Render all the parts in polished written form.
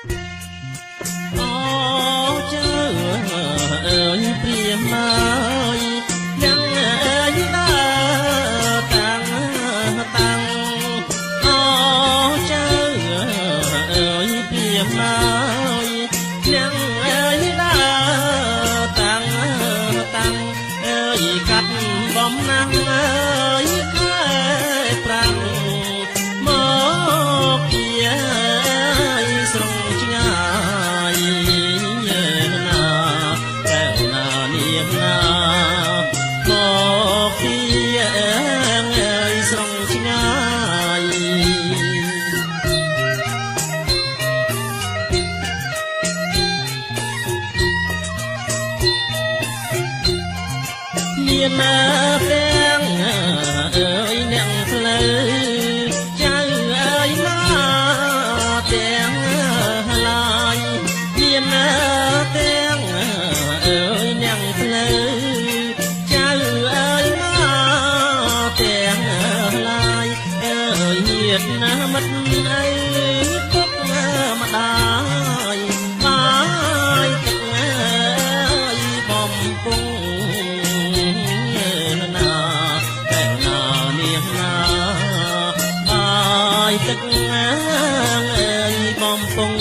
Ô chớ ơi priềm ơi nhang ơi đã tăng tăng ô chớ ơi priềm ơi nhang ơi đã tăng tăng ơi cắt bom nắng ơi khai prang một kia sông chai na kêu na niềm na một kia sông chai niềm phèn ơi nặng lời cha ơi nó tiếng lại niềm tiếng ơi nặng lời cha ơi nó tiếng lại ơi nhiệt mất ấy khúc mà đai mãi tận ơi bom cung tức ơi bom bông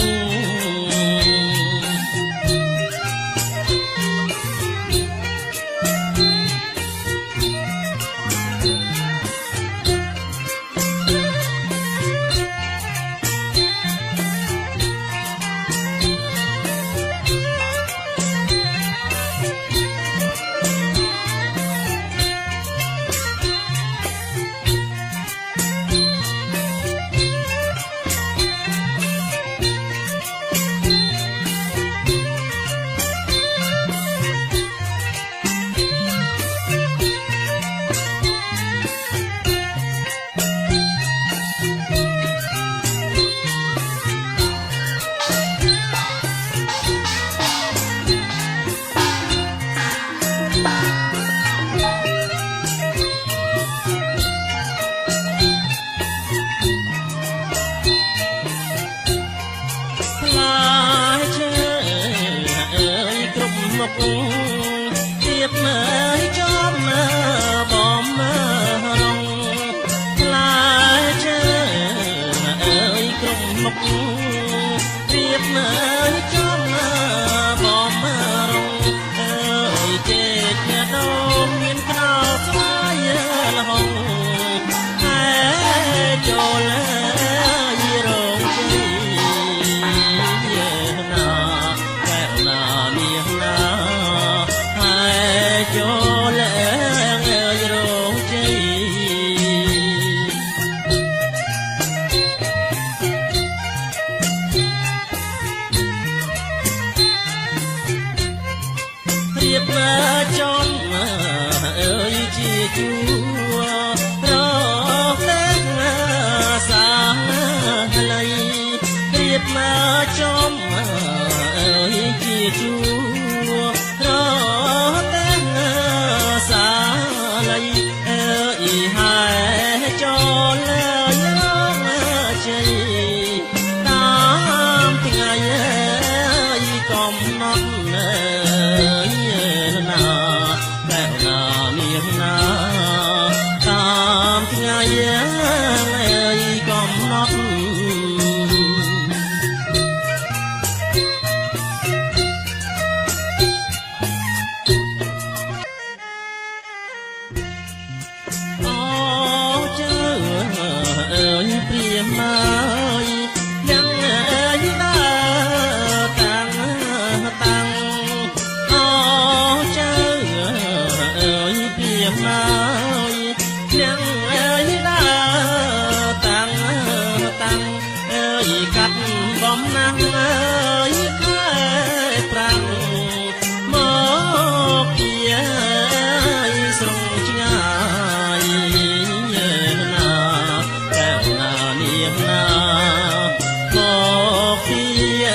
tiếp ơi chóm bom rong lai chớ ơi cùng mộc tiếp ơi chóm bom rong ơi chết đâu miền cao phai là hồng ai cho lấy rong chi na kêu na miền na cho lẽ người rong chi riêng chốn ơi chi chúa rõ tết sáng lây riêng chốn ơi chi chúa rõ tết xa lây ơi hai cho lời rong chi tám ngày ơi còn non tam ngày ơi còn nót ô chớ ơi priềm ơi nhang ơi đã tăng tăng ô chớ ơi priềm ơi nhang ơi đã tăng tăng ơi cắt bom nắng ơi khai prang một kia sông chai na kêu na niềm na một kia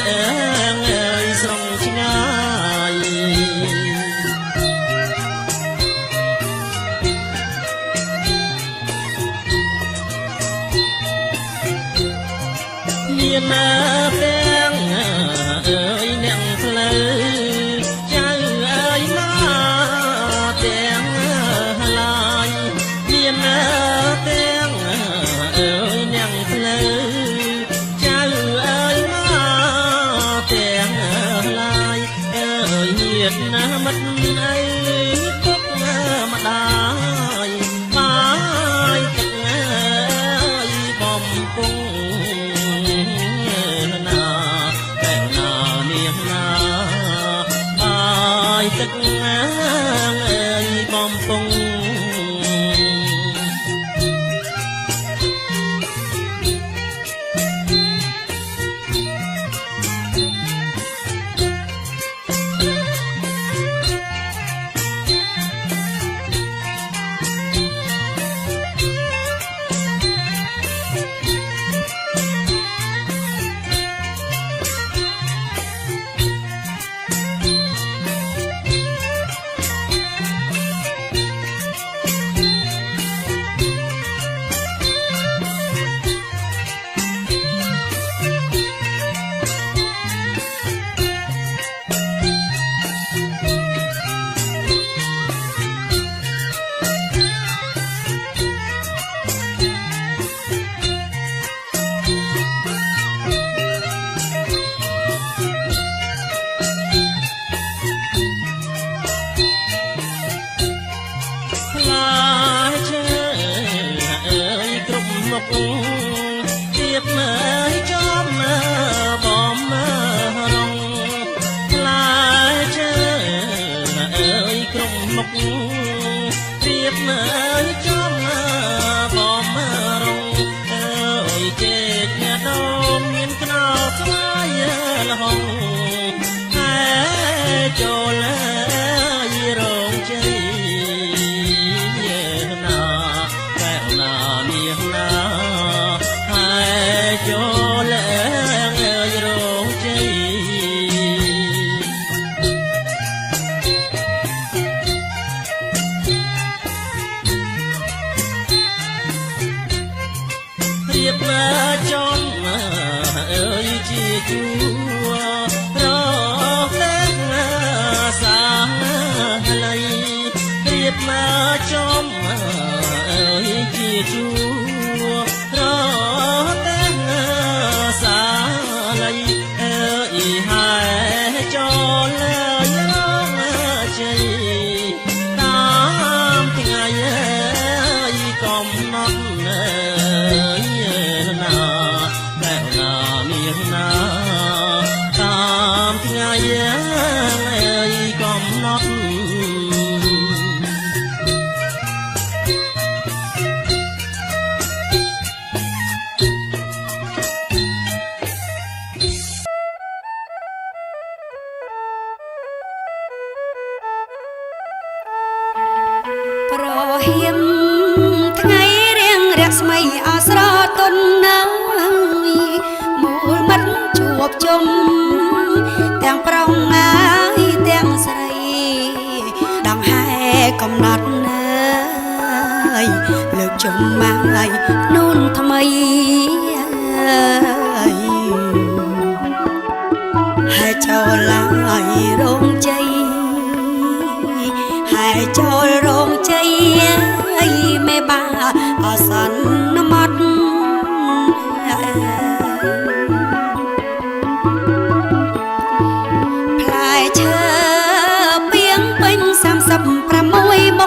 sông chai niềm phèn មិត្តអីពុកម្ដាយបាយទឹកអើយបំពង់ណាតែណានាងណាបាយទឹកអើយបំពង់ទៀតមើលចំមើបំរងផ្លែឈើអើយក្រុមមុខទៀតមើលចំមើបំរងអើយជែកអ្នកដូនមានខ្នោស្វាយលហងតែចូលរងជ័យណាតែណានាងណាចូលរងជ័យរៀបចំអើយជាជួរតែសាល័យរៀបចំអើយជាជួរសាល័យអើយហើយចូលរងជ័យតាមថ្ងៃកំណត់ណាតែណានាងណាតាមថ្ងៃកំណត់ហៀមថ្ងៃរៀងរស្មីអស្រទន់ណាយមូលមិត្តជួបជុំទាំងប្រុងហើយទាំងស្រីដងហែកំណត់ណាយលើកជុំមកហើយនូនថ្មីហើយចូលឡើយរោងជ័យហើយចូលរោងជ័យមេបាអសន្មត់ផ្លែឈើពីងពេញ36មុ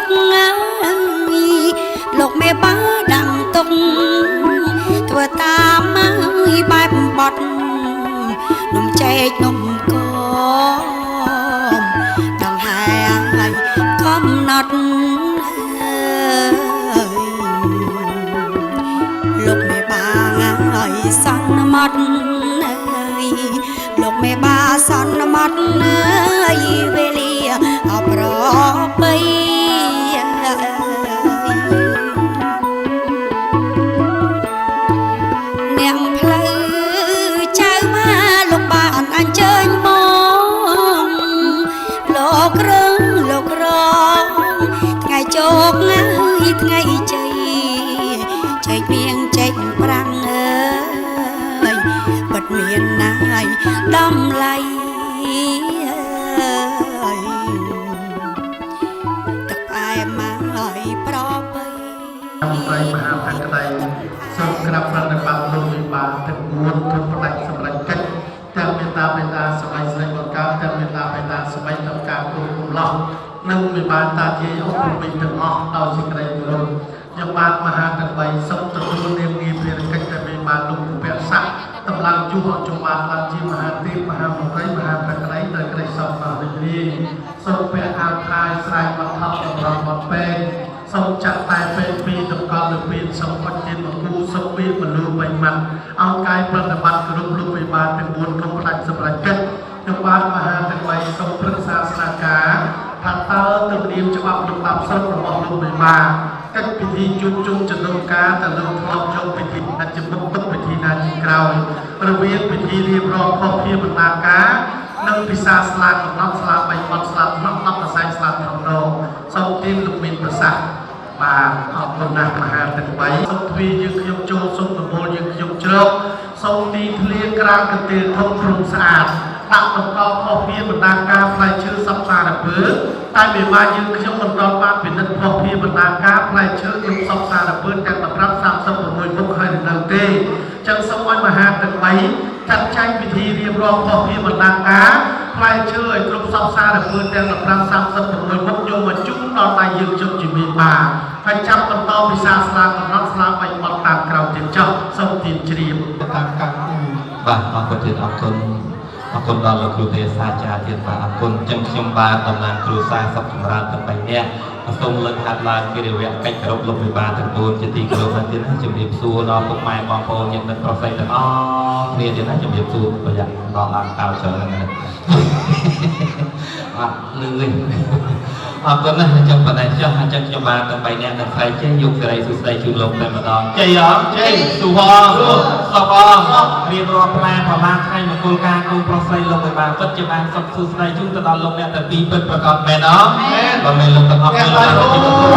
ខលោកមេបាដាំទុកធ្វើតាមហើយបែបបត់នំចែកនំកមដងហែហើយកំណត់លោកមេបាហើយសន្មត់លោកមេបាសន្មត់វេលាអប្របីនាងផ្លូវចៅមកលោកបានអញ្ជើញមកលោករងលោករងថ្ងៃជោគថ្ងៃជ័យចែកមៀងចែកប្រាំងអើយពិតមានណាយតម្លៃទឹកផ្អែមមកហើយប្របីអង្គមហាភក្តីសូមក្រាបប្រណិប័តលោកវិបាលទឹកនួនទុនផ្ដាច់សម្រាប់កិច្ចទាំងមេត្តាបេតាសម័យស្រីបង្កើតទាំងមេត្តាបេតាសម័យតំការគុំកំឡោះ នឹងវិបាលតាជាអស់ពីទាំងអស់ដោយសេចក្តីគោរពខ្ញុំបាទមហាទាំង3សូមទទួលនាមងារភារកិច្ចដែលមានបានលោកពពកស័ក្តិតម្លៃជួបខ្ញុំបាទឡើងជាមហាទេពមហាមន្ត្រីមហាប្រក្តីដោយក្តីសោកដល់រីករាយសូមពាក់អាវខាយស្រ័យបថប់តម្រង់បត់ពេកសូមចាត់តែពេលពីតម្កល់នៅពេលសូមអត់ទៀតមកគូសូមមានមនុស្សបីម៉ាត់អង្គកាយប្រតិបត្តិគ្រប់លោកវិបាលទាំង4ក្នុងផ្ដាច់សម្រាប់កិច្ចខ្ញុំបាទមហាទាំង3សូមប្រឹក្សាស្នាការថាតើទំនៀមច្បាប់លំដាប់ស្រុករបស់លោកវិបាលកិច្ចពិធីជួបជុំចំនួនការទៅលើធ្លាប់ចុងពិធីអាជីវកម្មទុកពិធីណាជាក្រោយរវាងពិធីរៀបរាប់ខុសគ្នាបណ្ដាការនិងពិសាស្លាកកំណត់ស្លាក3បត់ស្លាកក្នុង10ប្រស័យស្លាកក្នុងរងសូមទានលោកមានប្រសាសន៍បាទអរគុណណាស់មហាទាំង3សូមទ្វាយើងខ្ញុំចូលសូមប្រមូលយើងខ្ញុំជ្រកសូមទីធ្លាក្រាមកន្ទេលធំព្រំស្អាតដាក់តម្កល់ខុសគ្នាបណ្ដាការផ្លែឈើសពសារពើតែវាមកយើងខ្ញុំមិនដល់បានពិនិត្យខុសគ្នាបណ្ដាការផ្លែឈើគ្រប់សពសារពើទាំង1536មុខហើយនៅទេចឹងសូមឲ្យមហាទាំង3ចាត់ចែងពិធីរៀបរាប់ខុសគ្នាបណ្ដាការផ្លែឈើឲ្យគ្រប់សពសារពើទាំង1536មុខយកមកជូនដល់ដៃយើងជុំជាមានបានហើយចាប់បន្តពិសាស្លាកកំណត់ស្លាក3បត់តាមក្រោយទៀតចុះសូមទានជ្រាបតាមកម្មបាទអរគុណទៀតអរគុណអរគុណដល់លោកគ្រូទេសាចារ្យទៀតបាទអរគុណចឹងខ្ញុំបាទតំណាងគ្រូសាសុខចម្រើនទាំង3នាក់សូមលើកហាត់ឡើងកិរិយាកិច្ចគោរពលោកវិបាលទាំង4ជាទីគោរពទៀតណាជំរាបសួរដល់ពុកម៉ែបងប្អូនញាតិមិត្តប្រុសស្រីទាំងអស់គ្នាទៀតណាជំរាបសួរប្រយ័ត្នដល់ឡើងតៅច្រើនណាអត់លឺវិញអរគុណណាស់អញ្ចឹងប៉ុណ្ណេះចុះអញ្ចឹងខ្ញុំបាទទាំង3នាក់ទាំងស្រីចេះយកសេរីសុស្ដីជូនលោកតែម្ដងជ័យអរជ័យសុខអរសុខអររៀបរាប់ផ្លែប្រមាណថ្ងៃមង្គលការគូប្រុសស្រីលោកវិបាលពិតជាបានសុខសុស្ដីជូនទៅដល់លោកអ្នកទាំងពីរពិតប្រកបមែនអត់បើមែនលោកទាំងអស់គ្នា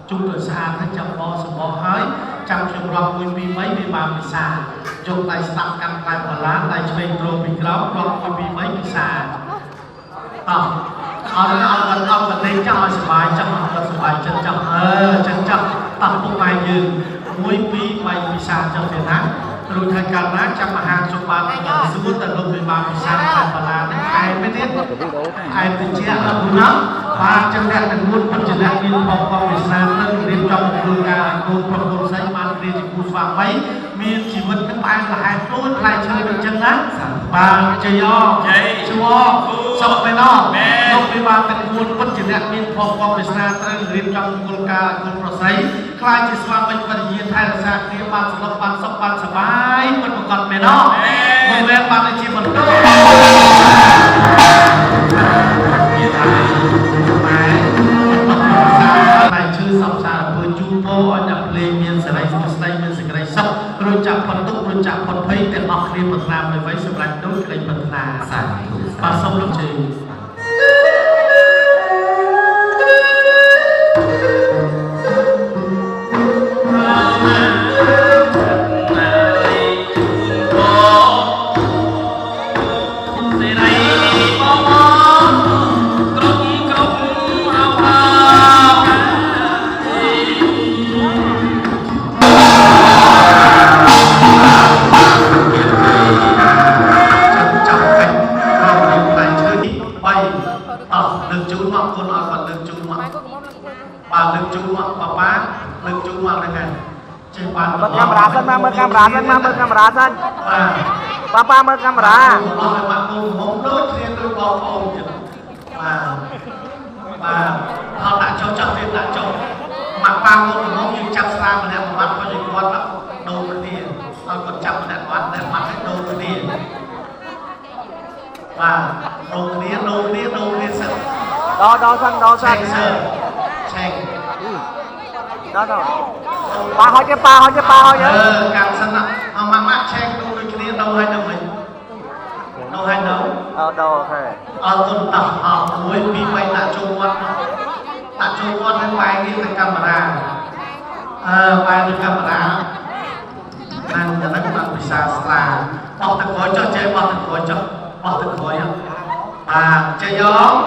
chúng tôi xa thấy chăm bò sầm bò hái chăm chăm rong mùi pi mấy pi ba pi xa dùng tay sắm căn tay bò lá tay chơi pro pi kéo rong mùi pi mấy pi xa ông đây cho họ sờ bài chân tập một bài như mùi pi mấy pi xa trong việt nam rồi thay cả lá chăm mà hàng chục ba là số tận lông pi ba pi xa tay bò lá ai mới biết ai tự chia ở vùng đó và chân đẹp là muốn phát triển lại liên phong phong Việt Nam nâng lên trong một đường ca côn phong côn xanh mang đi thì cút vàng mấy miền chỉ vật các bạn là hai tốt lại chơi được chân đó và chơi do chúa sọc bên đó lúc đi ba tận muốn phát triển lại liên phong phong Việt Nam nâng lên trong một đường ca côn phong xanh khai chỉ xoa bên phần hiện thay là sao khi bạn sọc bạn sờ bái mình còn bên đó người bên bạn chỉ một tốt bài chữ sọc xa với chú bố ở nhập lê miền sài miền sài sọc rồi chạm phần túc rồi chạm phần phây để học đi phần làm với váy sầm lạnh đối cái phần là và xong lúc chị mở camera xanh papa mở camera và họ đã cho chặt tiền đã cho mặt ba con nó như chặt sang mà đẹp mặt có gì con là đâu cái tiền họ còn chặt đẹp mặt hết đâu cái tiền và đâu cái tiền đo xanh chanh đó ba hỏi chứ càng sân ạ họ mang mát chanh đâu cái tiền đâu hay đâu mình đâu hay đâu ok tuần tập họ cuối vì vậy đã chung con cái bài đi từ camera bài từ camera năng cho nó bạn bị xa là bỏ từ khối cho chơi bỏ từ khối chơi gió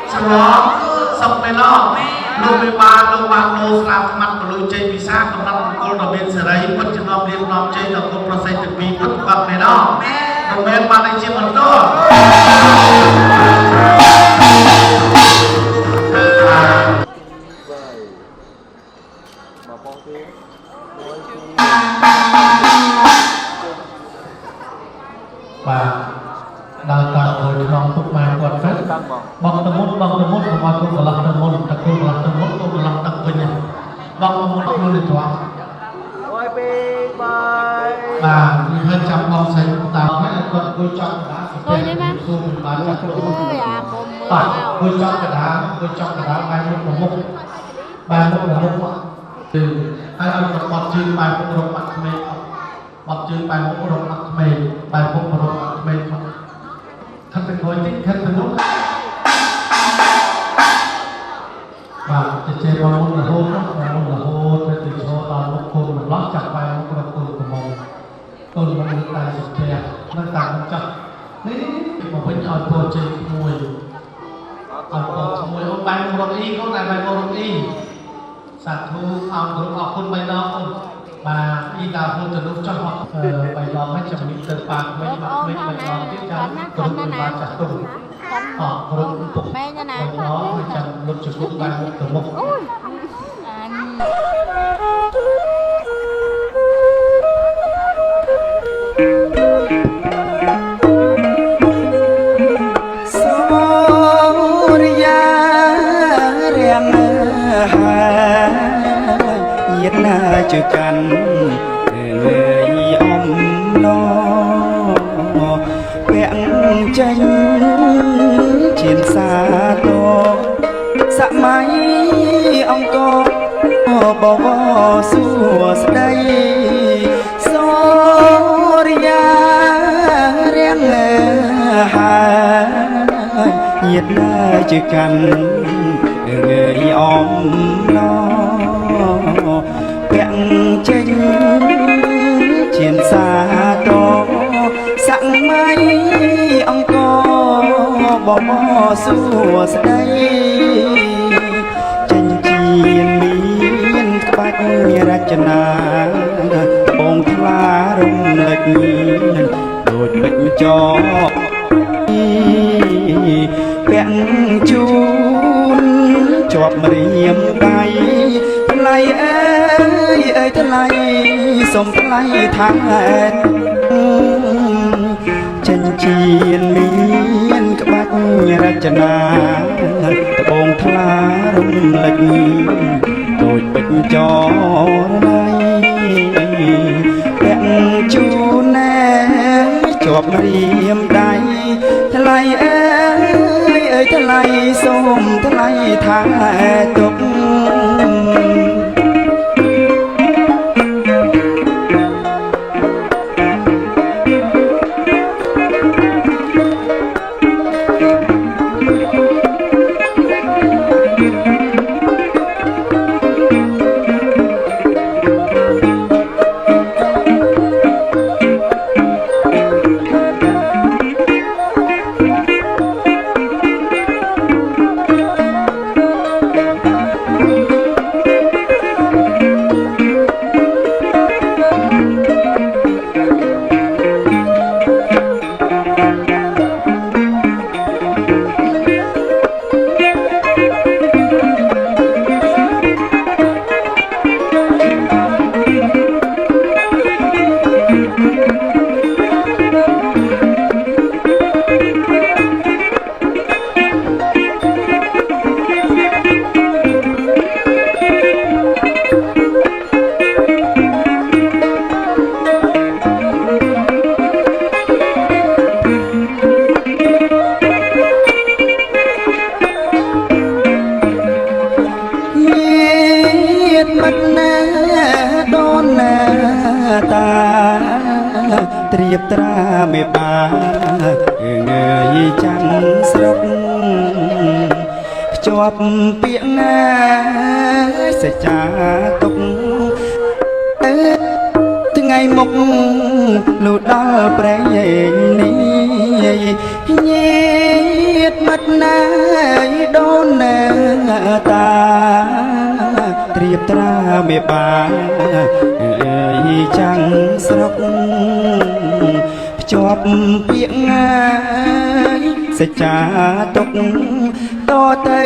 sau đó xong bên đó lô ba lô làm mặt của lô chơi bị xa còn năm con ở bên sợi đấy vẫn chưa nom liên nom chơi là con process được bị mất vật này đó đồng bên bạn anh chị một tốt và đào tạo rồi non thuộc mà quạt phết bằng tầm mốt của mọi người là tầm mốt đặc biệt là tầm mốt của làm đặc biệt nhỉ bằng tầm mốt của lịch thoáng và hơn trăm con xây tạo mấy con tôi chọn đá tôi nhé má tôi bán là tôi chọn cái đá bài một từ hai ông còn bật chương bài một đồng mặt mềm bật chương bài một đồng mặt mềm bài một đồng mặt mềm thânเป็นคนที่thânเป็นlúc và chơi bóng là hôn đó bóng là hôn để từ cho tao một con một lót chặt bài một con của mông កូនមកតែសុភ័ក្រនៅតាមចុះនេះមកវិញឲ្យពោជ័យមួយឲ្យពោមួយអូនបានរកអ៊ីកូនតែបានរកអ៊ីសាធុអរគុណអរគុណ3ដងអូនបាទអ៊ីដល់ហូតទៅនោះចុះ3ដងហើយចាំនេះទៅប៉ាមិនបាក់មិន3ដងទៀតចាំគ្រប់បានចាស់ទុំអរគុណពុក3ដងហើយចាំលុបជគុកបានទៅមុខជឿកាន់អំឡពាក់ចេញជាសាទសម័យអង្គរបបសួស្ដីសូរិយារៀងហើយញាតណាជឿកាន់អំឡពាក់ចេញជាសាទសម័យអង្គរបបសួស្ដីចេញជាមានក្បាច់រចនាបងថ្លារំលេចដូចពេជ្រចោពាក់ជូនជាប់រៀមដៃថ្លៃអើយថ្លៃសុំថ្លៃថាចេញជាមានក្បាច់រចនាត្បូងថ្លារំលេចដូចពេជ្រចរណៃពាក់ជូនណែជាប់រៀមដៃថ្លៃអើយថ្លៃសូមថ្លៃថាទុកត្រៀបត្រាមេបាងើយចាំស្រុកភ្ជាប់ពាក្យណាសច្ចាទុកថ្ងៃមុខលុះដល់ព្រែងនេះញាតមិត្តណាយដូនតាត្រៀបត្រាមេបាចាំស្រុកភ្ជាប់ពាក្យណាសច្ចាទុកតទៅ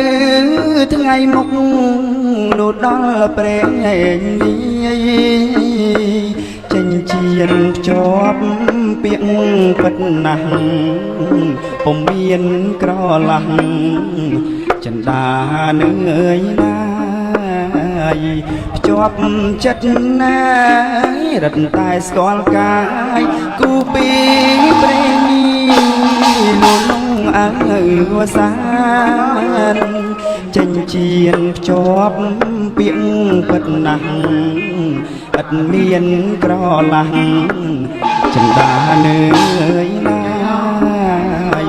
ថ្ងៃមុខលុះដល់ព្រែងនេះចេញជៀនភ្ជាប់ពាក្យពិតណាស់ពុំមានក្រឡាស់ចិន្តានឹងអើយណាភ្ជាប់ចិត្តណារត់តែស្គាល់កាយគូពីព្រេងលុលងអើវសានចេញជៀនភ្ជាប់ពាក្យពិតណាស់ឥតមានក្រឡាស់ចិន្តានើយណាយ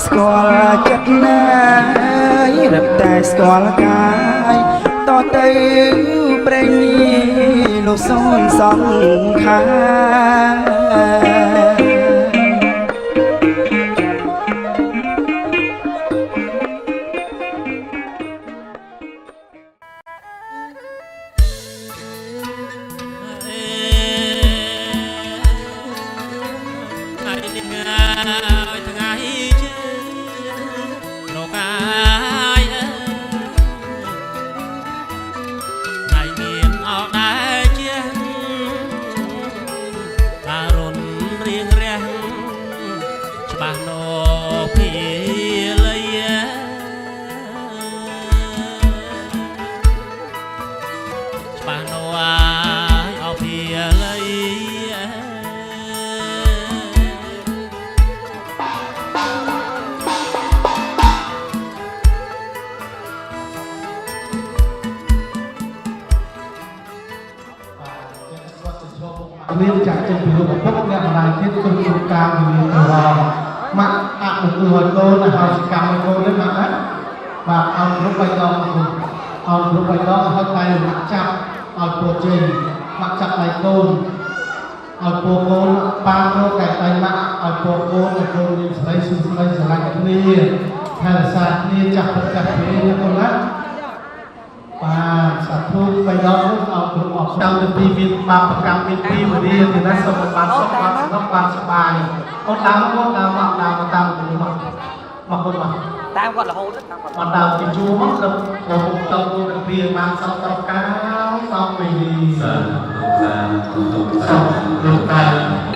ស្គាល់ចិត្តណារត់តែស្គាល់កាយតទៅព្រេងលោកសូនសង្ខា ថ្ងៃជើរកាយដៃមានអោដែរជាតារុនរៀងរះច្បាស់នោពីលៃច្បាស់នោអាយអោពីលៃមានចាក់ចេញពីរូបពុកអ្នកម្ដាយទៀតគុំគុំការមានតរម៉ាក់អនុគ្រោះឲ្យកូនហើយសកម្មឲ្យកូននេះម៉ាក់ណាបាទអោរូបបៃតងអោរូបបៃតងហើយតែម៉ាក់ចាប់ឲ្យពូជ័យម៉ាក់ចាប់ដៃកូនឲ្យពូកូនបានរកតែដៃម៉ាក់ឲ្យពូកូនឲ្យកូនមានស្រីសុខស្រីស្រឡាញ់គ្នាថែរក្សាគ្នាចាស់ប្រកាសគ្នាកូនណាបាទសាធុបៃតងនោះឲ្យគ្រប់អបតាំងពីមានបាបកម្មមានពីវេលាទីណាសូមបានសុខបានស្ងប់បានសប្បាយអូនតាមមកតាមមកតាមមកតាមមកមកកូនមកតាមគាត់រហូតតាមគាត់មកតាមពីជួមកទៅរហូតទៅទៅពីបានសពដល់កាលសពវេលាសាធុលោកតា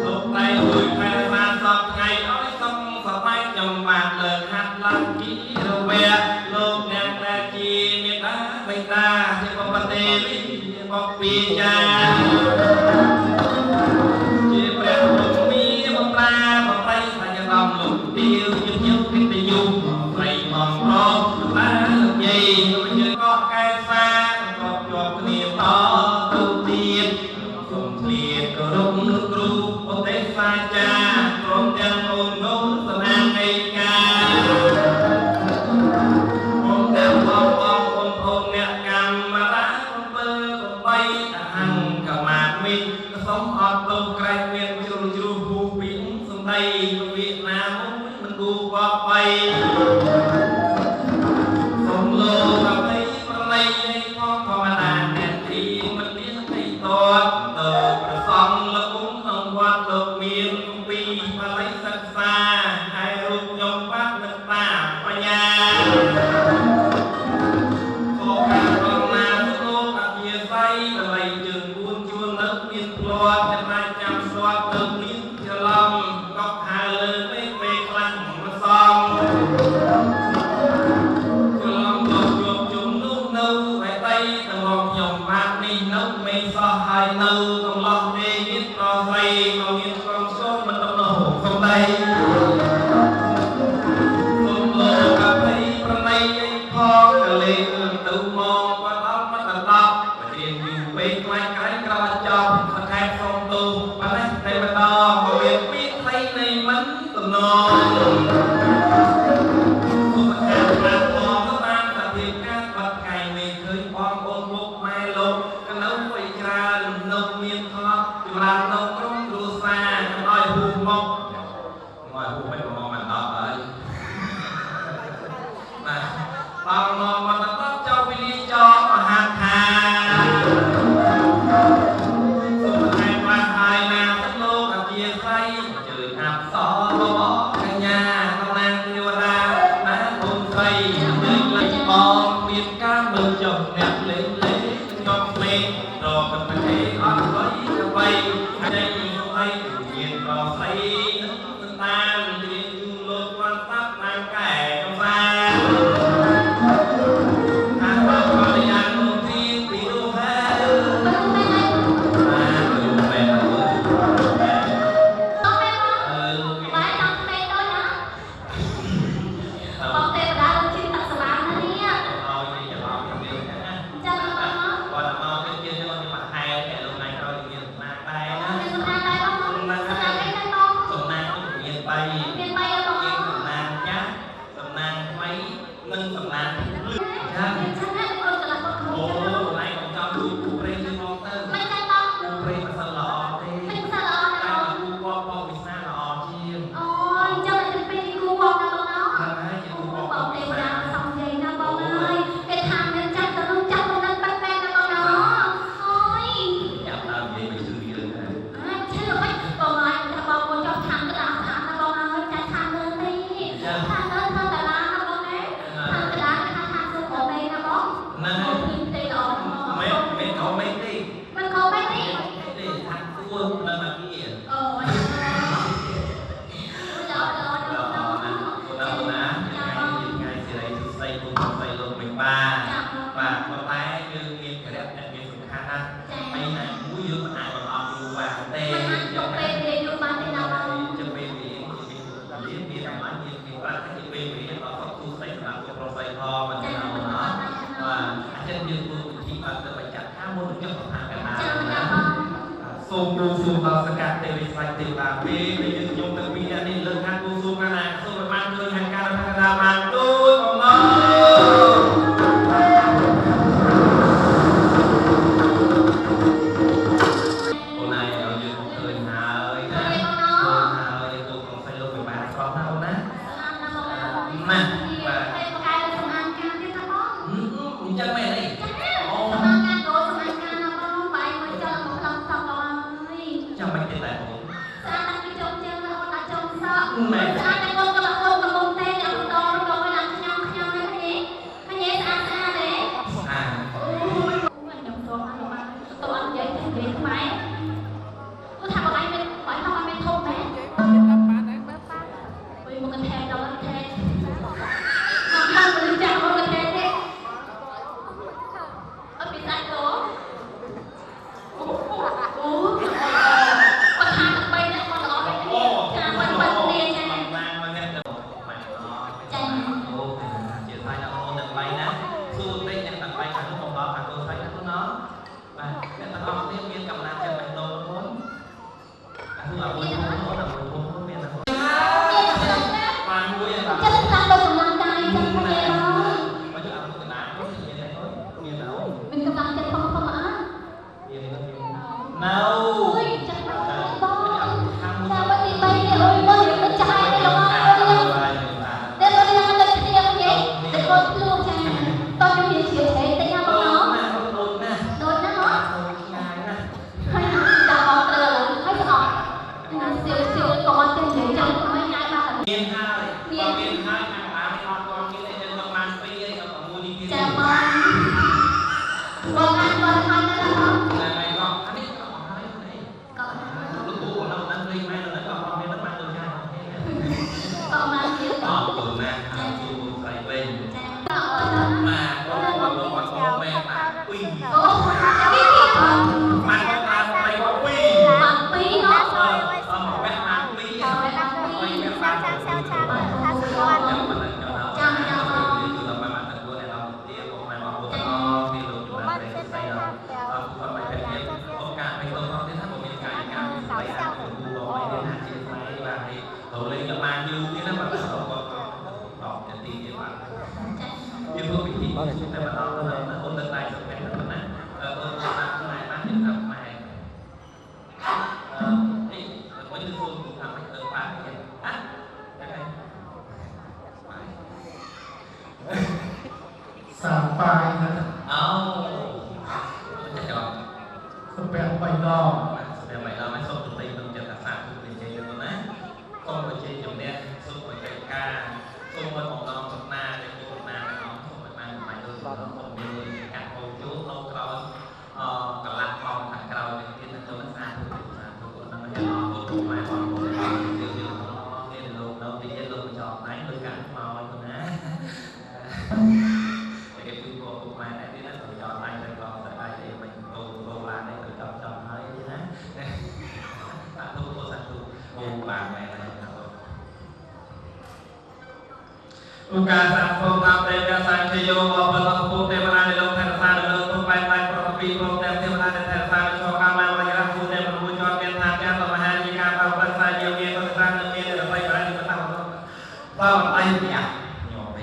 លោកតែអើយខែបានសពថ្ងៃអើយសុំសប្បាយខ្ញុំបានលើកហាត់ឡើងពីរវៈលោកអ្នកដែលជាមេត្តាបិតាជាបបទេវីបពីចាជាព្រះពុទ្ធមីបំប្រាបំប្រៃសញ្ញរំលោកទាវជាញឹកកិត្តិយសប្រៃបងរកបានលោកយាយលោកយើងក៏កែសាក៏ជាប់គ្នាតទៅទៀតសូមធ្លាគោរពលោកគ្រូប្រទេសសាចាព្រមទាំងអូននោះសនានៃការព្រមទាំងបងបងប្អូនអ្នកកម្មរា7 8អហង្កមាមិសូមអត់លោកក្រែងមានជ្រុលជ្រូហូពីសំដីវៀតណាមមិនគូបបៃសូមលោកអភ័យប្រណីនៃផងធម្មតាអ្នកទីមិនមានទីតតទៅប្រសងលោកគុំក្នុងវត្តលោកមានពីបាលីសិក្សាហើយរូបខ្ញុំបាត់មិនតាមបញ្ញាក៏ការរងណាលោកអធិស្ឋានដើម្បីជើង4ជួនលើកមានផ្លាត់តែបានចាំស្វាប់លើកមានច្រឡំកប់ហើលើពេកខ្លាំងប្រសំច្រឡំលោកជួបជុំនោះនៅឯដីទាំងខ្ញុំបាត់នេះនៅមិនសោះហើយនៅកំឡោះទេមានប្រស័យក៏មានក្រុមសូមមិនដំណោសំដីសូមលោកអភ័យប្រណីឲ្យផងកលេងទៅមកគាត់អត់មិនដណ្ដប់រៀនយូរពេកខ្លាចក្រែងក្រោយចប់សង្ខេបសូមទូប៉ុន្តែតែម្ដងក៏មានពីថ្លៃនៃមិនតំណងសូមខាងណាត់ផងទៅបានសភាពការបាត់ថ្ងៃនេះឃើញបងប្អូនមុខម៉ែលោកក៏នៅវិញច្រើននៅមានថតចម្រើននៅក្រុមគ្រួសារឲ្យហូបមកឲ្យហូបមិនប្រមមិនដល់ហើយបាទបងមកបន្តចៅវិលីចោមហាខាសូមតែបានហើយណាទឹកលោកអធិស្ឋានជើញអាប់សរបស់កញ្ញាតំណាងទេវតាណាគុំស្រីលើកលែងបងមានការមើលចុះអ្នកលេងខ្ញុំពេករកកំប្រទេសអត់អ្វីទៅបីចេញស្អីមានប្រស័យនឹងតាមរៀនយូរលោកគាត់ស្ដាប់តាមកែកំសាសូមគូសូមដល់សកាត់ទេវិស្វ័យទេវតាពេលដែលយើងខ្ញុំទាំងពីរនាក់នេះលើកហាត់គូសូមកាលណាសូមបានឃើញហាត់ការរបស់តាបានដូចបំណងអូនឯងយើងឃើញហើយណាឃើញហើយទូកងស្អីលោកពិបាកស្បណាអូនណាណាបាទតែបកាយសំអានការទៀតណាបងអញ្ចឹងមែនអីអូសំអានការចូលសំអានការណាបងបាយមួយចង់មកឡំតបបងចាំមិនទេតែបងស្អាតតែពីជុំជើងអូនដាក់ជុំសក់មែនស្អាតតែបងក៏មកបងកំពុងតែអត់ដល់រកឲ្យដាក់ខ្ញុំនេះមិនទេស្អាតទេស្អាតអូយខ្ញុំចូលមកទៅអត់និយាយទេខ្មែរ การสังคมตามเตมสังเกโยบปลภูเทวนาในโลกแทนสารโลกทุกไปไปปรปีโปรเทมเทวนาในแทนสารโชคามาวิรังภูเทมภูจรเป็นทางการต่อมหานิการปราศเยียวเยียบสร้างเนื้อเนื้อไปอะไรที่มันตั้งว่าไอ้เนี่ยโยมไป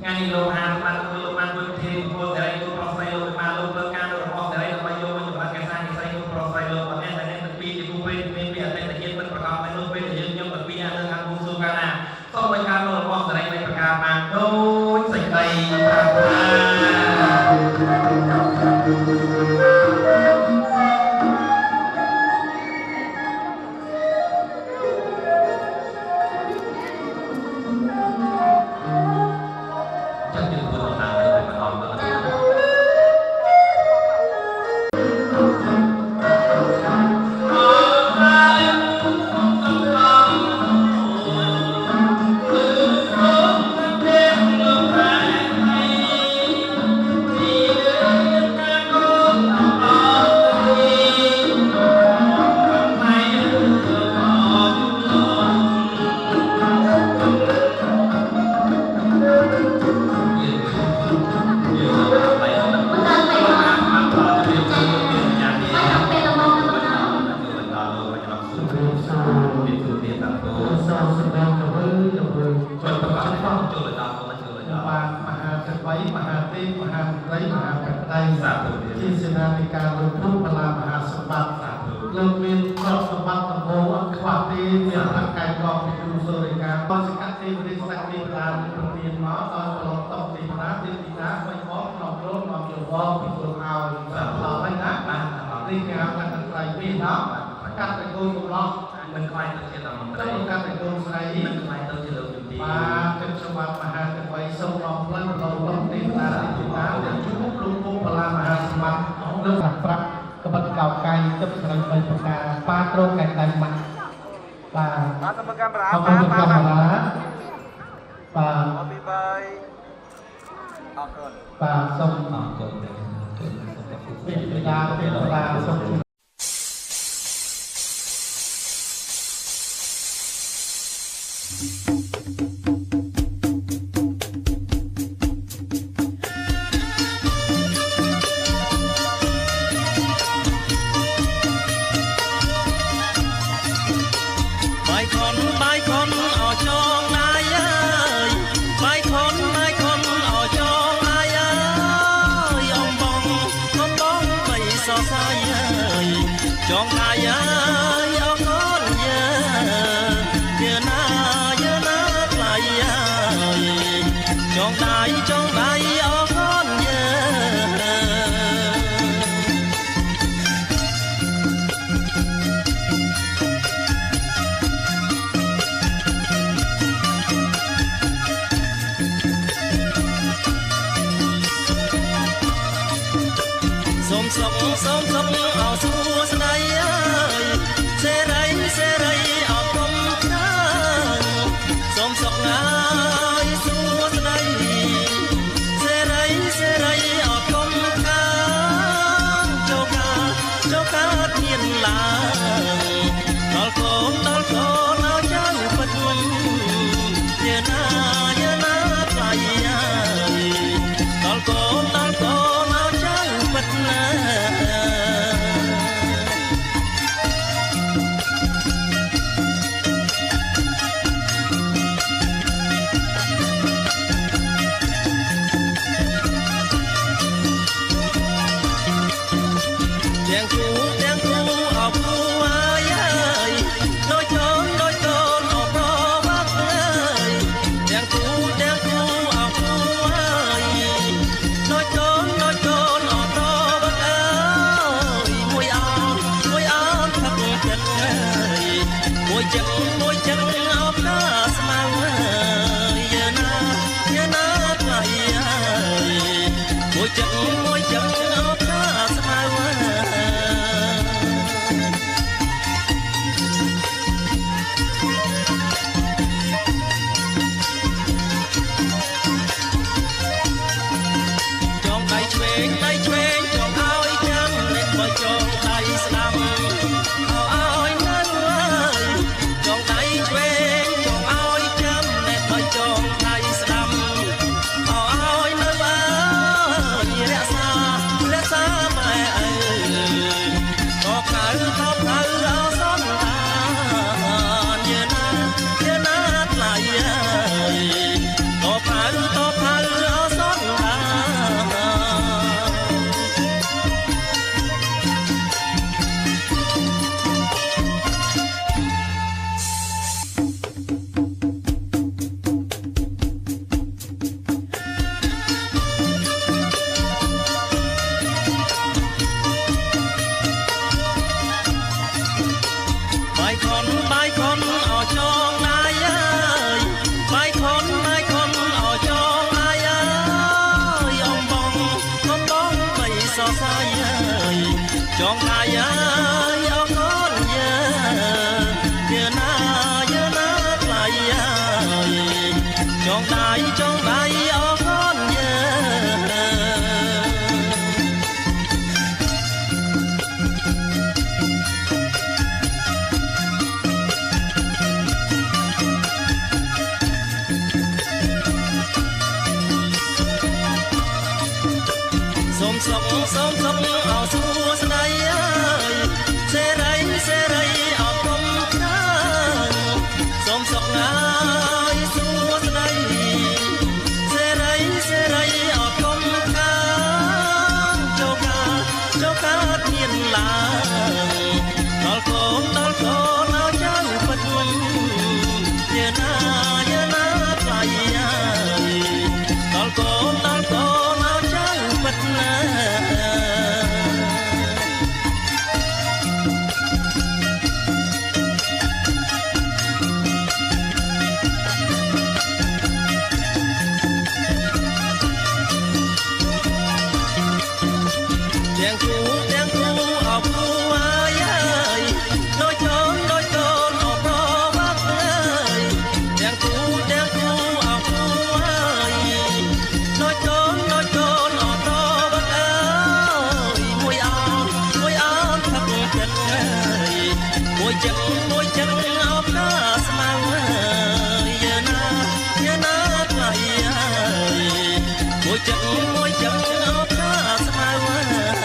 งานนี้โลหะมันคือโลมันคือเทมโพเทไรคือปราศโลกมาโลกเลิกการโลกปราศอะไรไปโยมอยู่บ้านแกสร้างใส่คือปราศโลกวันนี้แต่เนี่ยปีที่ผู้เป็นมีอะไรแต่ยังเป็นประกอบเป็นโลกเป็นยังยังเป็นปีอะไรการบูชากันนะต้องไปการโลกปราศอะไรไปประกาศมาโดยสิ่งใดต่าง ងដៃអើយអរគុណយើណាថ្លៃអើយចងដៃអរគុណសូមសុខអោសួស្ដីអើយសេរីអរគុណច្រើនសូមសុខអើយសួស្ដីសេរីអរគុណច្រើនចូលកើតមានឡើងដល់កូនឲ្យចៅពិតយើណាថ្លៃអើយដល់កូនឲ្យចៅពិតណាទាំងគូអបគូអើយដូចកូនអបបាក់អើយទាំងគូអបគូអើយដូចកូនអបបាក់អើយមួយអោនផឹកចិត្តអើយមួយចិត្តអបណាស្មៅអើយយើណាថ្លៃអើយមួយចិត្តអបណាស្មៅអើយឆ្វេងចង់ឲ្យចាំអ្នកបើចងដៃស្ដាំឲ្យនៅអើយចងដៃឆ្វេងចង់ឲ្យចាំអ្នកបើចងដៃស្ដាំឲ្យនៅអើយរក្សាម៉ែអើយតបៅអសនបានយើណាថ្លៃអើយតបៅអសនបានបាយខុនអោចងណាយអើយបាយខុនអោចងណាយអើយអំបងបីសរសៃអើយចងណាយអើយអរគុណយើណាថ្លៃអើយចងដៃអរគុណសូមសុខអោសួស្ដីអើយសេរីអរគុណច្រើនសូមសុខអើយសួស្ដីសេរីអរគុណច្រើនចូលកើតមានឡើងដល់កូនឲ្យចៅពិតយើណាថ្លៃអើយដល់កូនឲ្យចៅពិតណាទាំងគូអបគូអើយដូចកូនអបបាក់អើយទាំងគូអបគូអើយដូចកូនអបបាក់អើយមួយអោនផឹកចិត្តអើយមួយចិត្តអបណាស្មៅអើយយើណាថ្លៃអើយមួយចិត្តអបណាស្មៅអើ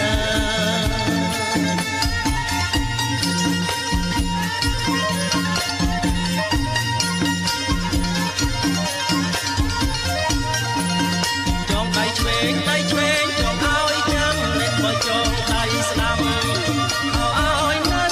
យឆ្វេងចង់ឲ្យចាំអ្នកបើចងដៃស្ដាំឲ្យនៅ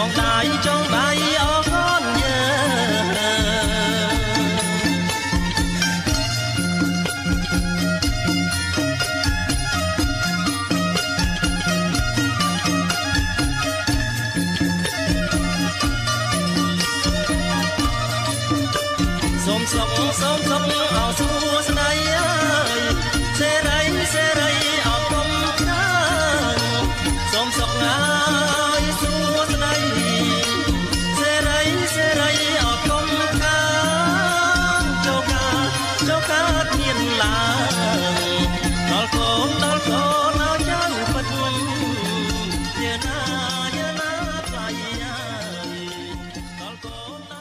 ងដៃចងដៃអរកូនយើសូមសុខអោសួស្ដីអើយសេរីអត់កុំខានសូមសុខអើយសួស្ដីសេរីអត់កុំខានចូលកាធៀនឡើងដល់កូនឲ្យចៅពិតយាណាថ្លៃដល់កូន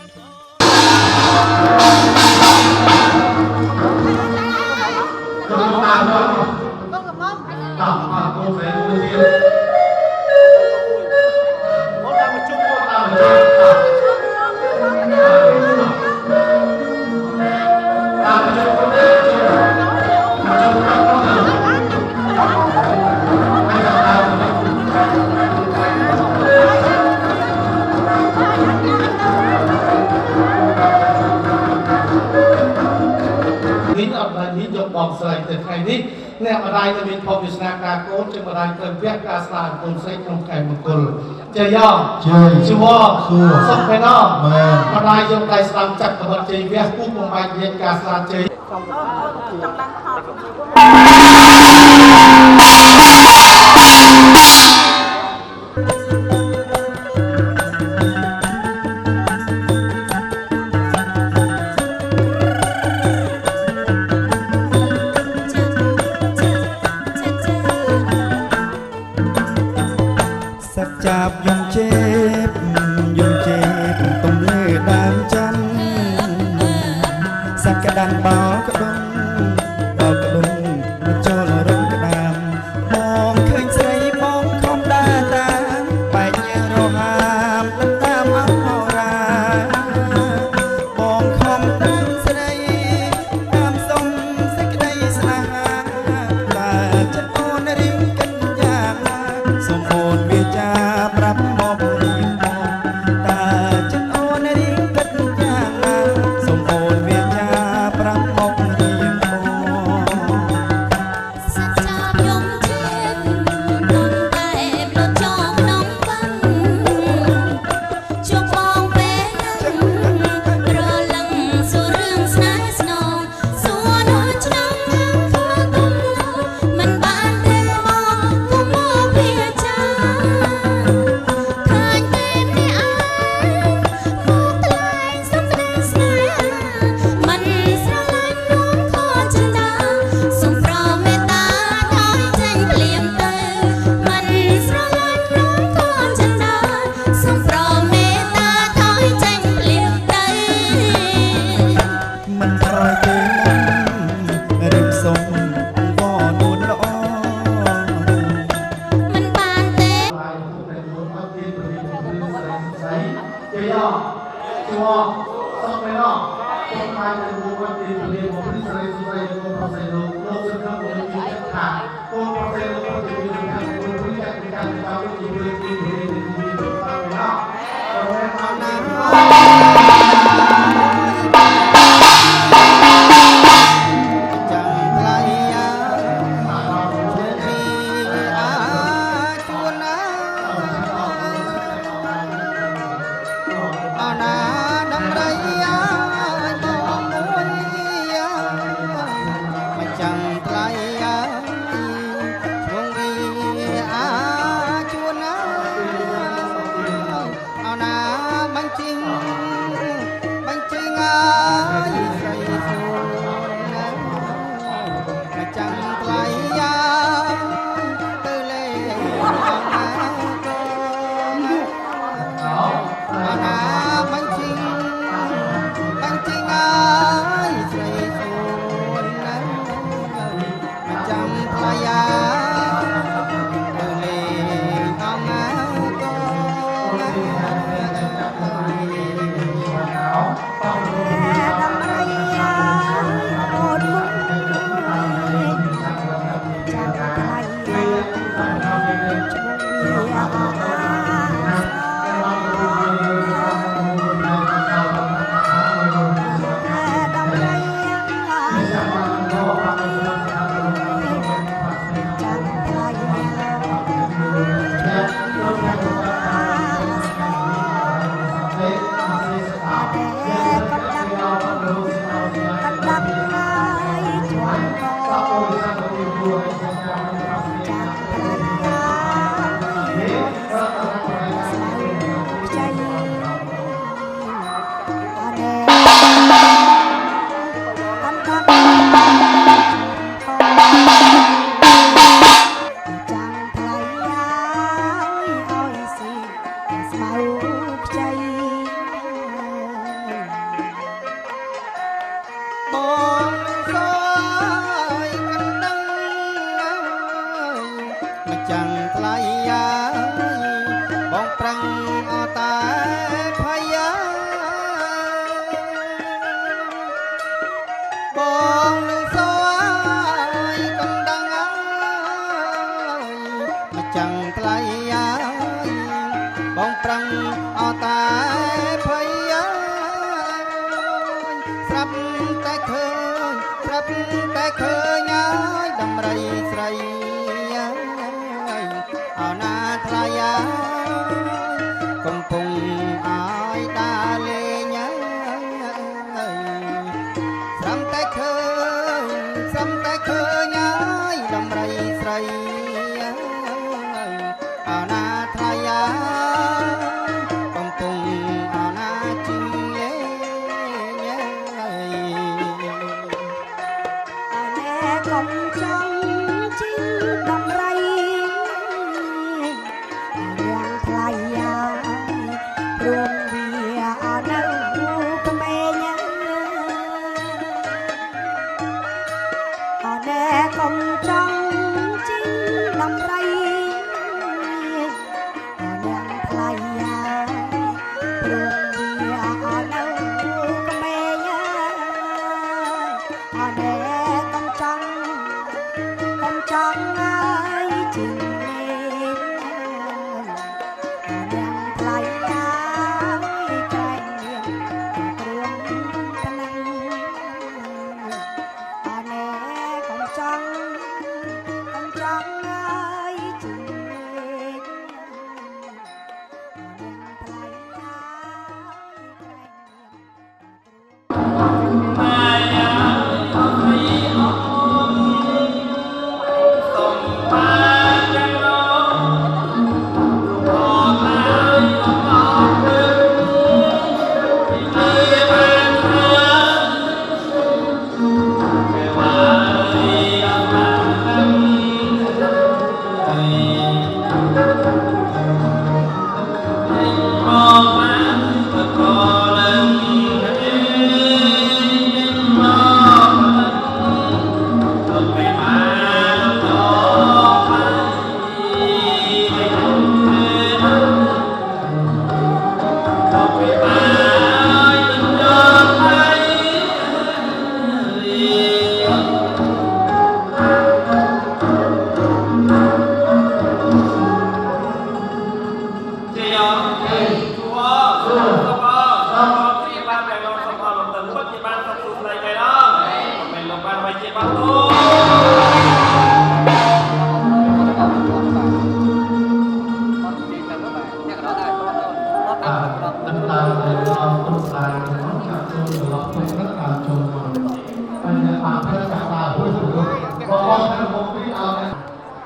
បងស្រីទៅថ្ងៃនេះអ្នកម្ដាយទៅមានភពវាសនាការកូនជាម្ដាយទៅវះការស្លាកូនស្រីក្នុងថ្ងៃមង្គលចាយ៉ងជីវសុខមែនអត់ម្ដាយយកដៃស្ដាំចាក់កបិតជ័យវះពុះបំបែករៀបការស្លាជ័យចាប់យំជេបទំលើដើមច័ន្ទសាក់ក្តាន់បោក្ដុំមកចូលរំក្ដាមបងឃើញស្រីបងខំដើរតាមបែកញើរហាមតាមអមរាបងខំតាមស្រីតាមសុំសេចក្តីស្នេហាតែចិត្តអូនរៀងកិនយ៉ាងណាសូមអូនវាចាប្រាប់មករៀងមកតែចិត្តអូនរៀងកិនយ៉ាងណាសូមអូនវាចាប្រាប់មករៀង យាបងប្រឹងអត់តែភ័យបងនឹងសួយកំដងមកចាំងថ្លៃបងប្រឹងអត់តែភ័យស្រាប់តែឃើញស្រាប់តែឃើញហើយដំរីស្រីអណាថ្លៃកំពុងឲ្យដើរលេងស្រាប់តែឃើញស្រាប់តែឃើញហើយដំរីស្រីអណាថ្លៃកំពុងអណាជិះលេងអណែកុំចង់ជីដំរីរាំងថ្លៃព្រមវាអនៅក្មេងអណែកុំចង់ជីដំរីរាំងថ្លៃព្រមវាអនៅក្មេងអណែកុំចង់ឲ្យជីលេងរាំងថ្លៃក្រែងនាងគ្រឿងថ្នាំអណែកុំចង់ឲ្យជីលេងរាំងថ្លៃក្រែងនាង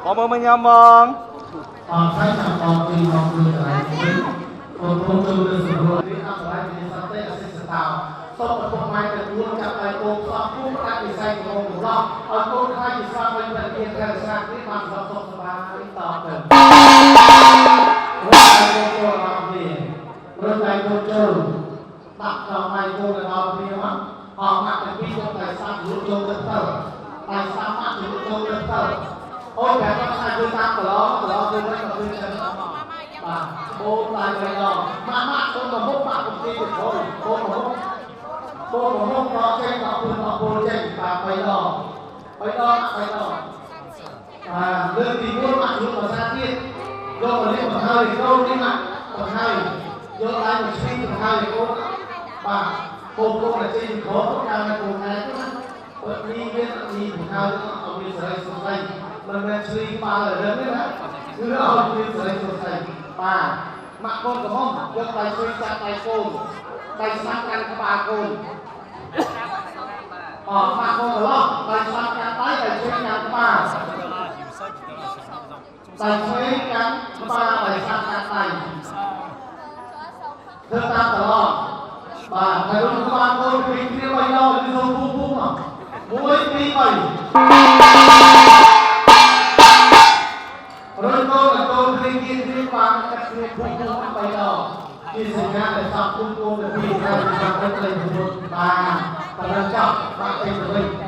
Om ơi nhầm mong. Phải chẳng còn gì mong người lại còn không từ được sự rồi đi ăn lại thì sao tệ sẽ tạo sau một hôm mai được luôn chặt lại cô sao cũng đã bị say của ông lo ở cô hai thì sao mình phải tiền ra sang cái mặt dọc dọc ba cái tàu được rồi cô làm gì rồi này cô chơi đặt vào mai cô là làm gì mà họ mặc cái ví dụ tại sao lúc chơi được tờ tại sao mặc lúc chơi được tờ ôi cả các bạn chơi tam của nó chơi với cả chơi chân bà cô tài người đó mà cô mà mốc bạn cũng đi được thôi cô mà mốc nó chơi nó cô chơi bà bay đó lương thì mua mặt luôn mà ra tiên vô mà lên một hơi thì đâu đi mặt một hơi vô lại một suy một hơi thì bà cô là chơi khó cô nào là cô này đi biết đi một hơi ở bên dưới xuống đây mình là suy ba là lớn đấy đấy cứ ở bên dưới xuống đây bà mặc con của ông vô tay suy ra tay côn tay sang ăn các bà côn mặc con của ông tay sang ăn tay tay suy ăn các bà tay suy ăn các bà tay sang ăn tay thưa ta của ông bà thầy ông các bà côn thì kia bay đâu đi đâu phun mà mũi đi bay rồi cô là cô khi kia khi qua các người phụ nữ bay đó khi xảy ra để sao cô được vì sao để sao cái lên của bà và đang chọn bạn tình của mình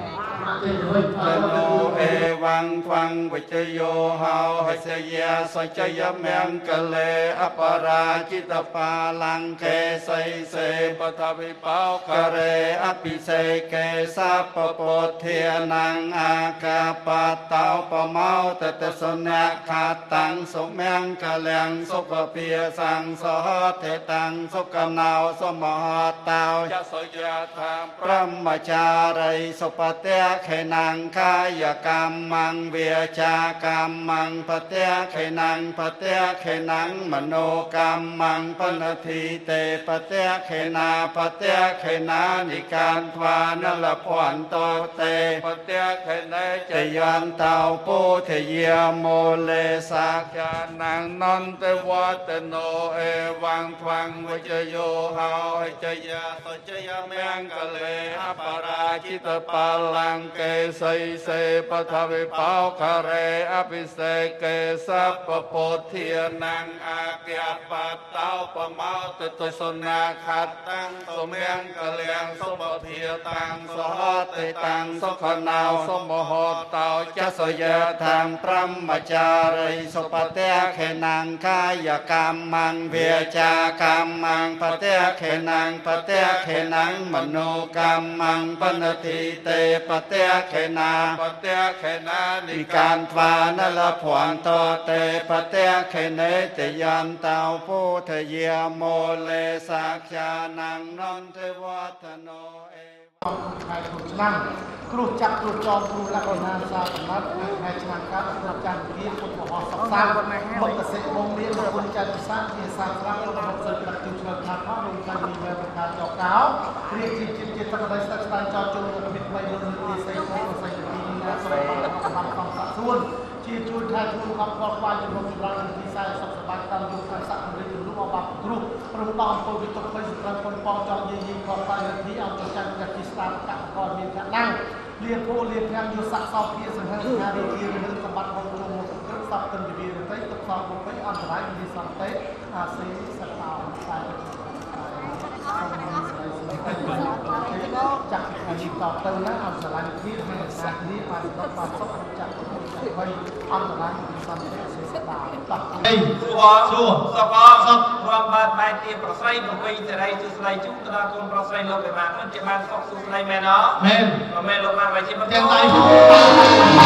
bạn ទេរួចអរគុណ เอวังทวังวิจโยหาวให้เสียสัจยแมงกะเลอปราจิตปาลังเกไสเสปทวิปาวกะเรอภิเสเกสัพปปเทนังอากาปะเตาปะเมาตตะสนะขาตังสมแมงกะแลงสุปเปียสังสหเทตังสุกนาวสมหตาวจะสยธรรมพระมจาริสุปเตเขนังกายกรรมังเวียจากรรมังปเตเขนังปเตเขนังมโนกรรมังปนทีเตปเตเขนาปเตเขนานิการทวานลพรโตเตปเตเขเนจยันเตาปูเทเยโมเลสักยานังนนเตวัตโนเอวังทวังวิจโยหาวให้จยาตจยแมงกะเลอปราจิตปาลังเกไสเสปทวิปาวคาเรอภิเสเกสัพปโพธินังอาเกียปัตเตาปเมาตตสนาขัดตังสมยังกะเลียงสมบเพียตังสหติตังสขนาวสมโหเตาจะสยธรรมพระมจาริสุปเตเขนังกายกรรมังเวียจากรรมังปเตเขนังปเตเขนังมโนกรรมังปนทีเตปเตเขนาปเตเขนานิการทวานลพรโตเตปเตเขเนตยันเตาพุทธเยโมเลสักยานังนนเทวัฒโนเอ ថ្ងៃក្នុងឆ្នាំគ្រូចាក់គ្រូចោមគ្រូលក្ខណៈសាសមត្ថថ្ងៃឆ្នាំកាត់គ្រូចាន់វិទ្យាពុទ្ធមហោសពសាមុខសិទ្ធិវងរៀនគុណចាត់ពិសាជាសាស្ត្ររបស់សិទ្ធិប្រតិឆ្លងខាត់ផងរួមទាំងវិវត្តការចោកកោគ្រាជាទឹកដីស្ទឹកស្ដាយចោលជុំរបស់វិទ្យាលើទីសេកមកសេកទីណាសម្រាប់កំសាក់សួនជាជួយថែខ្លួនខំខស្វែងជំនុំចម្រើនទីផ្សារសុខសប្បាយតាមយុគសាស្ត្រពលិជំនុំអបអរគ្រូព្រមដល់អង្គវិទ្យាទៅសម្រាប់ពលពងចង់យាយខស្វែងទីអង្គចាត់ជាស្តាប់កកកមានខាងណាលៀនពូលៀនខាងយុស័កសោភាសង្ហិហារីជារឿងសម្បត្តិរបស់ជុំមកគ្រឹះសពតិនវិវិរតីទឹកសោបំពេញអន្តរាយវិសន្តិអាសីសកោតែចាក់អាជីពតទៅណាអមស្រឡាញ់គ្នាមានសាក់នេះបានទៅបានសុខចាក់ទៅអន្តរាយវិសន្តិសេសតាតោះអីសួរសពរួមបានបែកជាប្រស័យប្រវៃសេរីសុស្ដីជុំទៅដល់គុំប្រស័យលោកពិបាកមិនជាបានសុខសុស្ដីមែនអត់មែនលោកបានបែកជាបន្តទាំងដៃជា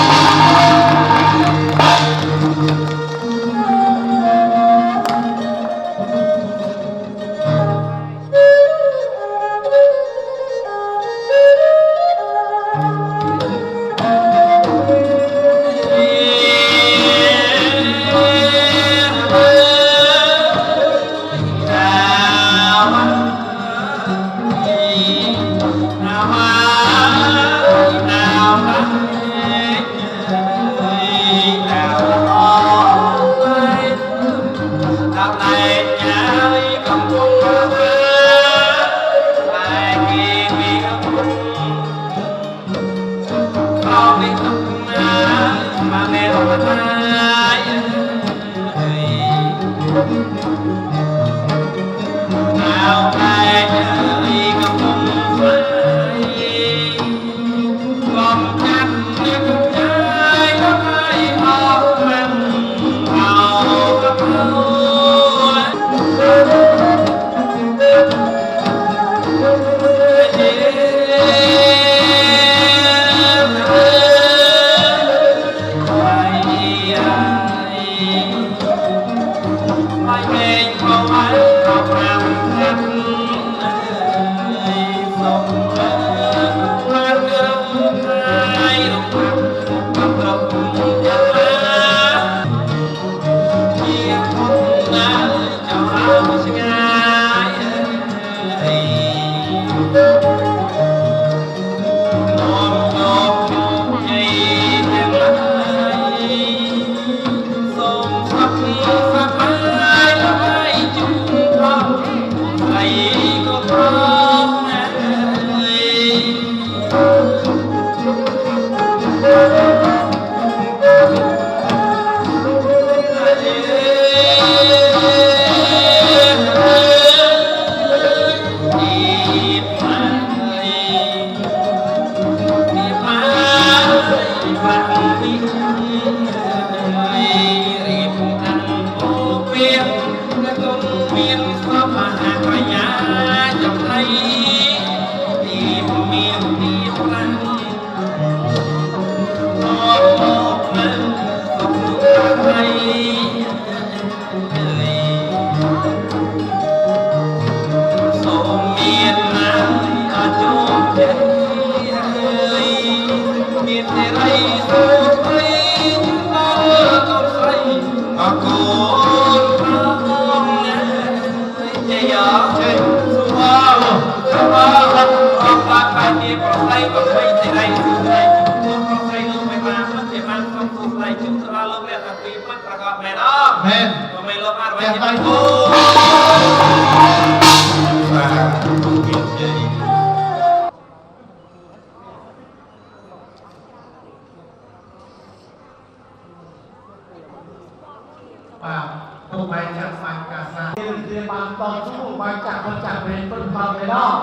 បាទពុកបាយចាក់ស្មាញ់កាសារៀនបានតទៅបាយចាក់មិនចាក់រៀនមិនផលទេដល់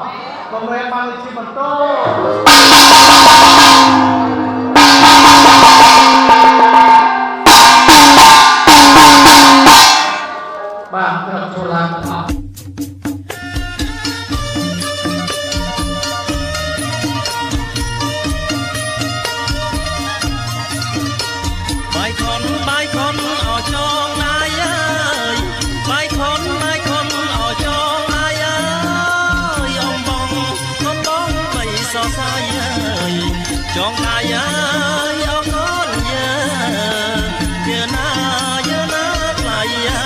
បងរៀនបានជាបន្តបាទត្រូវចូលឡើងអស់បាយខនអោចងណាយអើយបាយខនអោចងណាយអើយអំបងបីសរសៃអើយចងណាយអើយអកូនយើណាថ្លៃអើ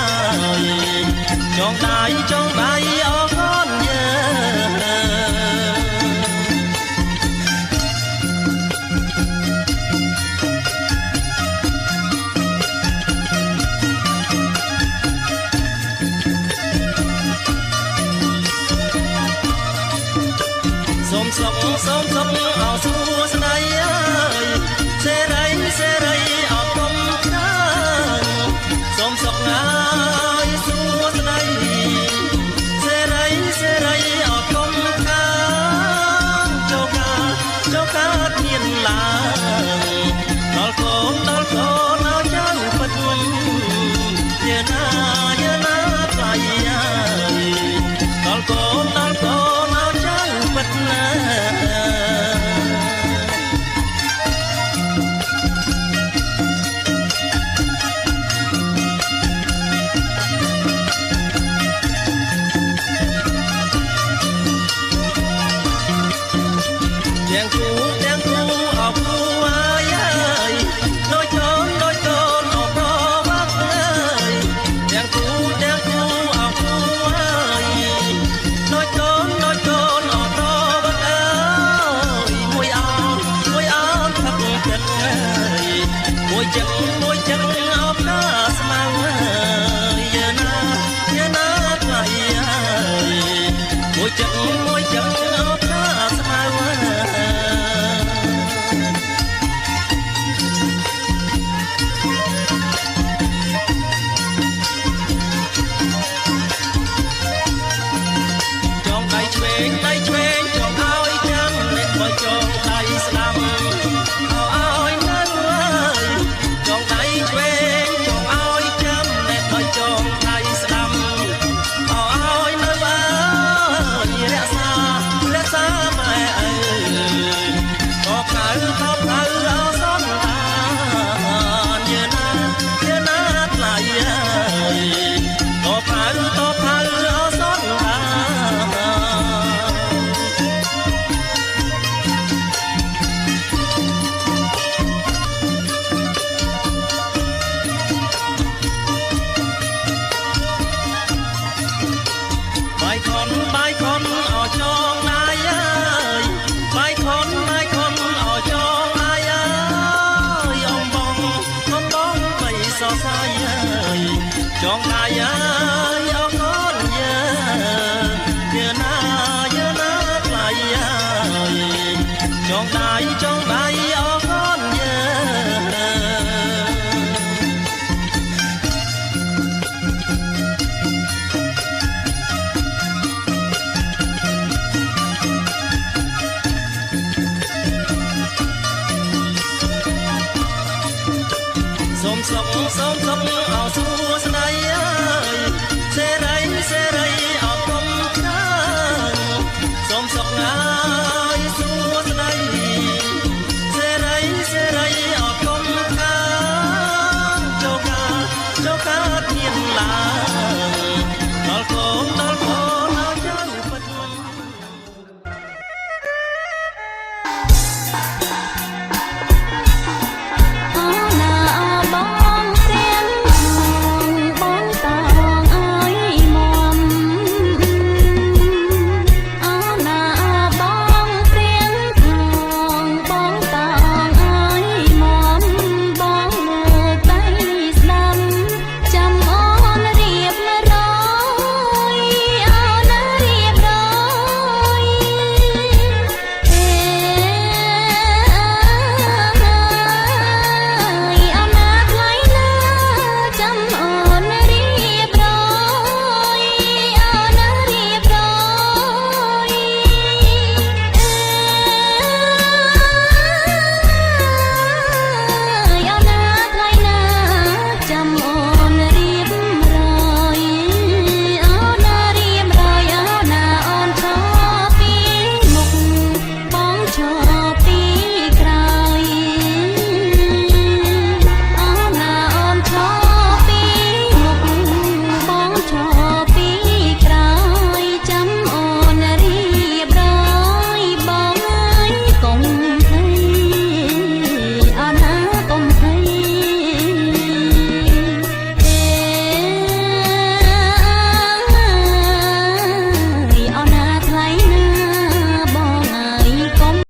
យចងដៃអកូនយើសូមសុខអោសួស្ដីអើយសេរីអត់គុំខានសូមសុខអើយសួស្ដីសេរីអត់គុំខានចូលកាមានឡើងដល់កូនអោចៅពិតយើណាថ្លៃអើយដល់កូនអោចៅពិតណាទាំងគូអបគូអាយអើយដូចកូនអបបាក់អើយទាំងគូអបគូអាយដូចកូនអបបាក់អើយមួយអោនផឹកចិត្តអើយមួយចឹងអបកាស្មៅអើយយើណាថ្លៃអើយមួយចឹងអបកាស្មៅអើយដៃឆ្វេងចង់ឲ្យចាំអ្នកបើចងដៃស្ដាំឲ្យនៅអើយចងដៃឆ្វេងចង់ឲ្យចាំអ្នកបើចងដៃស្ដាំឲ្យនៅអើយរក្សាម៉ែអើយក៏ខៅអសំអានយើណាថ្លៃអើយក៏ខៅអសំអានបាយខនអោចងណាយអើយបាយខនអោចងណាយអើយអំបងបីសរសៃអើយចងណាយអើ